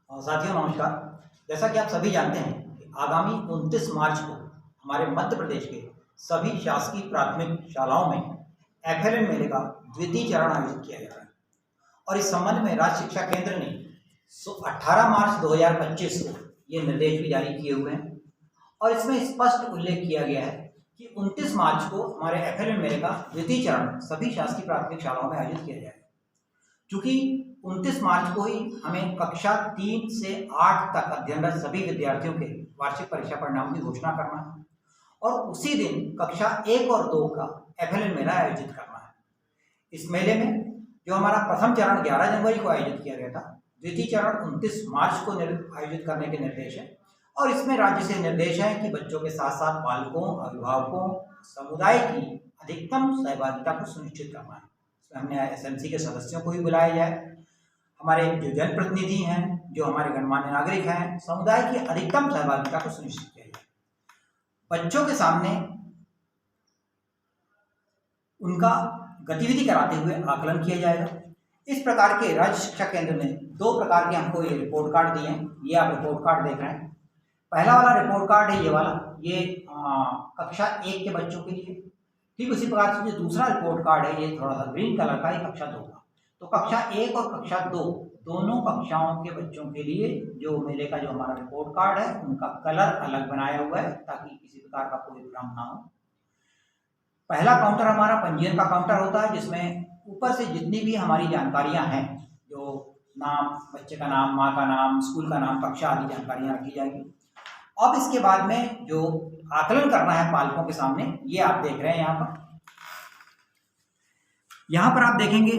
साथियों नमस्कार। जैसा कि आप सभी जानते हैं कि आगामी 29 मार्च को हमारे मध्य प्रदेश के सभी शासकीय प्राथमिक शालाओं में एफएलएन मेले का द्वितीय चरण आयोजित किया जा रहा है और इस संबंध में राज्य शिक्षा केंद्र ने 18 मार्च 2025 को ये निर्देश भी जारी किए हुए हैं और इसमें स्पष्ट उल्लेख किया गया है कि 29 मार्च को हमारे एफएलएन मेले का द्वितीय चरण सभी शासकीय प्राथमिक शालाओं में आयोजित किया जाएगा। चूँकि 29 मार्च को ही हमें कक्षा 3 से 8 तक अध्ययनरत सभी विद्यार्थियों के वार्षिक परीक्षा परिणाम की घोषणा करना है और उसी दिन कक्षा 1 और 2 का एफएलएन मेला आयोजित करना है। इस मेले में जो हमारा प्रथम चरण 11 जनवरी को आयोजित किया गया था, द्वितीय चरण 29 मार्च को आयोजित करने के निर्देश हैं और इसमें राज्य से निर्देश है कि बच्चों के साथ साथ पालकों, अभिभावकों, समुदाय की अधिकतम सहभागिता को सुनिश्चित करना है। हमने एसएमसी के सदस्यों को भी बुलाया जाए, हमारे जो जनप्रतिनिधि हैं, जो हमारे गणमान्य नागरिक हैं, समुदाय की अधिकतम सहभागिता को सुनिश्चित किया जाए। बच्चों के सामने उनका गतिविधि कराते हुए आकलन किया जाएगा। इस प्रकार के राज्य शिक्षा केंद्र ने 2 प्रकार के हमको ये रिपोर्ट कार्ड दिए हैं। ये आप रिपोर्ट कार्ड देख रहे हैं। पहला वाला रिपोर्ट कार्ड है ये वाला, ये कक्षा 1 के बच्चों के लिए। ठीक उसी प्रकार से जो दूसरा रिपोर्ट कार्ड है ये थोड़ा सा ग्रीन कलर का, ये कक्षा 2 का। तो कक्षा 1 और कक्षा 2 दोनों कक्षाओं के बच्चों के लिए जो मेले का जो हमारा रिपोर्ट कार्ड है उनका कलर अलग बनाया हुआ है ताकि किसी प्रकार का कोई भ्रम ना हो। पहला काउंटर हमारा पंजीयन का काउंटर होता है जिसमें ऊपर से जितनी भी हमारी जानकारियां हैं, जो नाम, बच्चे का नाम, माँ का नाम, स्कूल का नाम, कक्षा आदि जानकारियां रखी जाएंगी। अब इसके बाद में जो आकलन करना है पालकों के सामने, ये आप देख रहे हैं यहाँ पर आप देखेंगे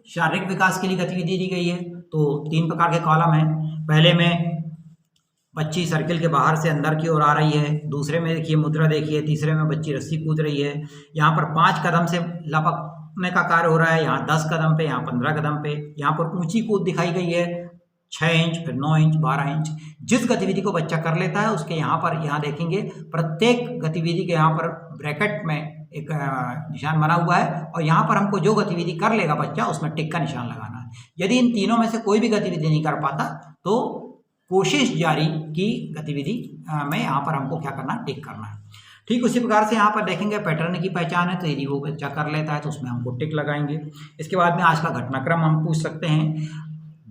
शारीरिक विकास के लिए गतिविधि दी गई है। तो 3 प्रकार के कॉलम हैं। पहले में बच्ची सर्किल के बाहर से अंदर की ओर आ रही है, दूसरे में देखिए मुद्रा देखिए, तीसरे में बच्ची रस्सी कूद रही है। यहाँ पर 5 कदम से लपकने का कार्य हो रहा है, यहाँ 10 कदम पे, यहाँ 15 कदम पे। यहाँ पर ऊंची कूद दिखाई गई है 6 इंच, फिर 9 इंच, 12 इंच। जिस गतिविधि को बच्चा कर लेता है उसके यहाँ देखेंगे प्रत्येक गतिविधि के यहाँ पर ब्रैकेट में एक निशान बना हुआ है और यहाँ पर हमको जो गतिविधि कर लेगा बच्चा उसमें टिक का निशान लगाना है। यदि इन तीनों में से कोई भी गतिविधि नहीं कर पाता तो कोशिश जारी की गतिविधि में यहाँ पर हमको क्या करना है, टिक करना है। ठीक उसी प्रकार से यहाँ पर देखेंगे पैटर्न की पहचान है, तो यदि वो बच्चा कर लेता है तो उसमें हमको टिक लगाएंगे। इसके बाद में आज का घटनाक्रम हम पूछ सकते हैं।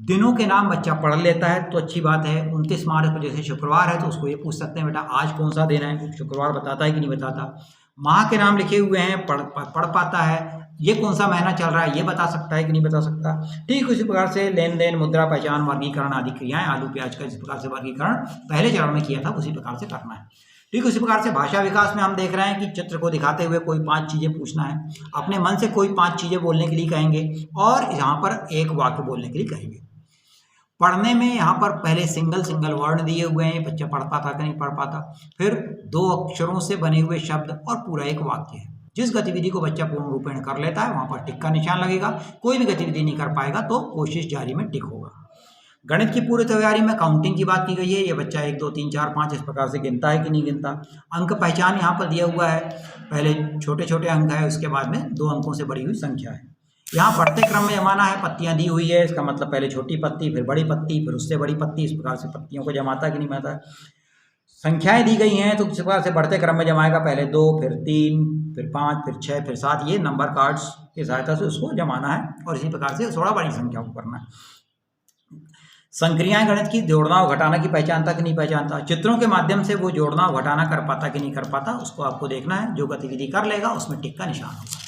दिनों के नाम बच्चा पढ़ लेता है तो अच्छी बात है। 29 मार्च को जैसे शुक्रवार है तो उसको ये पूछ सकते हैं बेटा आज कौन सा दिन है, शुक्रवार बताता है कि नहीं बताता। माह के नाम लिखे हुए हैं, पढ़ पाता है। ये कौन सा महीना चल रहा है ये बता सकता है कि नहीं बता सकता। ठीक उसी प्रकार से लेन देन, मुद्रा, पहचान, वर्गीकरण आदि क्रियाएं, आलू प्याज का जिस प्रकार से वर्गीकरण पहले चरण में किया था उसी प्रकार से करना है। ठीक उसी प्रकार से भाषा विकास में हम देख रहे हैं कि चित्र को दिखाते हुए कोई 5 चीज़ें पूछना है। अपने मन से कोई 5 चीज़ें बोलने के लिए कहेंगे और यहाँ पर एक वाक्य बोलने के लिए कहेंगे। पढ़ने में यहाँ पर पहले सिंगल वर्ण दिए हुए हैं, बच्चा पढ़ पाता कि नहीं पढ़ पाता। फिर 2 अक्षरों से बने हुए शब्द और पूरा एक वाक्य है। जिस गतिविधि को बच्चा पूर्ण रूपेण कर लेता है वहाँ पर टिक का निशान लगेगा। कोई भी गतिविधि नहीं कर पाएगा तो कोशिश जारी में टिक होगा। गणित की पूरी तैयारी में काउंटिंग की बात की गई है। ये बच्चा 1 2 3 4 5 इस प्रकार से गिनता है कि नहीं गिनता। अंक पहचान यहाँ पर दिया हुआ है। पहले छोटे छोटे अंक है, उसके बाद में 2 अंकों से बढ़ी हुई संख्या है। यहाँ बढ़ते क्रम में जमाना है, पत्तियाँ दी हुई है। इसका मतलब पहले छोटी पत्ती, फिर बड़ी पत्ती, फिर उससे बड़ी पत्ती, इस प्रकार से पत्तियों को जमाता कि नहीं जमाता। संख्याएं दी गई हैं तो किस प्रकार से बढ़ते क्रम में जमाएगा। पहले 2, फिर 3, फिर 5, फिर 6, फिर 7। ये नंबर कार्ड्स की सहायता से उसको जमाना है और इसी प्रकार से थोड़ा बड़ी संख्याओं को करना है। संक्रियाएं गणित की जोड़ना और घटाना की पहचानता कि नहीं पहचानता। चित्रों के माध्यम से वो जोड़ना और घटाना कर पाता कि नहीं कर पाता, उसको आपको देखना है। जो गतिविधि कर लेगा उसमें टिक का निशान होगा।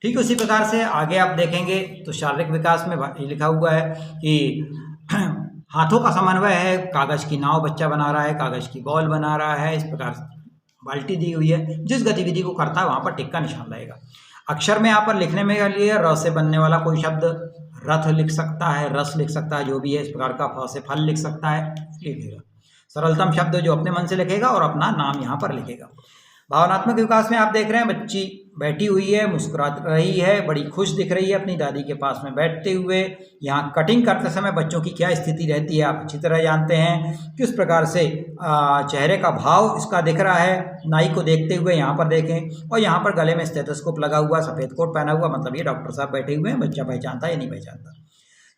ठीक उसी प्रकार से आगे आप देखेंगे तो शारीरिक विकास में लिखा हुआ है कि हाथों का समन्वय है। कागज की नाव बच्चा बना रहा है, कागज की बॉल बना रहा है, इस प्रकार से बाल्टी दी हुई है। जिस गतिविधि को करता है वहाँ पर टिक का निशान लगेगा। अक्षर में यहाँ पर लिखने में लिए र से बनने वाला कोई शब्द रथ लिख सकता है, रस लिख सकता है, जो भी है इस प्रकार का। फ से फल लिख सकता है, लिखेगा। सरलतम शब्द जो अपने मन से लिखेगा और अपना नाम यहाँ पर लिखेगा। भावनात्मक विकास में आप देख रहे हैं बच्ची बैठी हुई है, मुस्कुरा रही है, बड़ी खुश दिख रही है अपनी दादी के पास में बैठते हुए। यहाँ कटिंग करते समय बच्चों की क्या स्थिति रहती है आप अच्छी तरह जानते हैं। किस प्रकार से चेहरे का भाव इसका दिख रहा है नाई को देखते हुए, यहाँ पर देखें। और यहाँ पर गले में स्टेथोस्कोप लगा हुआ, सफ़ेद कोट पहना हुआ, मतलब ये डॉक्टर साहब बैठे हुए हैं। बच्चा पहचानता है या नहीं पहचानता।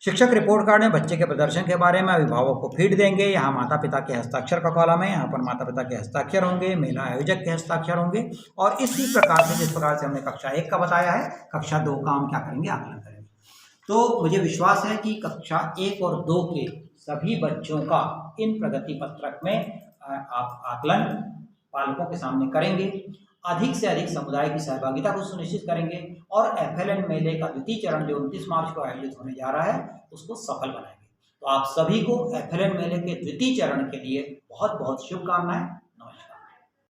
शिक्षक रिपोर्ट कार्ड में बच्चे के प्रदर्शन के बारे में अभिभावक को फीड देंगे। यहाँ माता पिता के हस्ताक्षर का कॉलम है, यहाँ पर माता पिता के हस्ताक्षर होंगे, मेला आयोजक के हस्ताक्षर होंगे। और इसी प्रकार से जिस प्रकार से हमने कक्षा 1 का बताया है, कक्षा 2 का हम क्या करेंगे, आकलन करेंगे। तो मुझे विश्वास है कि कक्षा 1 और 2 के सभी बच्चों का इन प्रगति पत्रक में आप आकलन पालकों के सामने करेंगे, अधिक से अधिक समुदाय की सहभागिता को सुनिश्चित करेंगे और FLN मेले का द्वितीय चरण जो 29 मार्च को आयोजित होने जा रहा है उसको सफल बनाएंगे। तो आप सभी को FLN मेले के द्वितीय चरण के लिए बहुत बहुत शुभकामनाएं।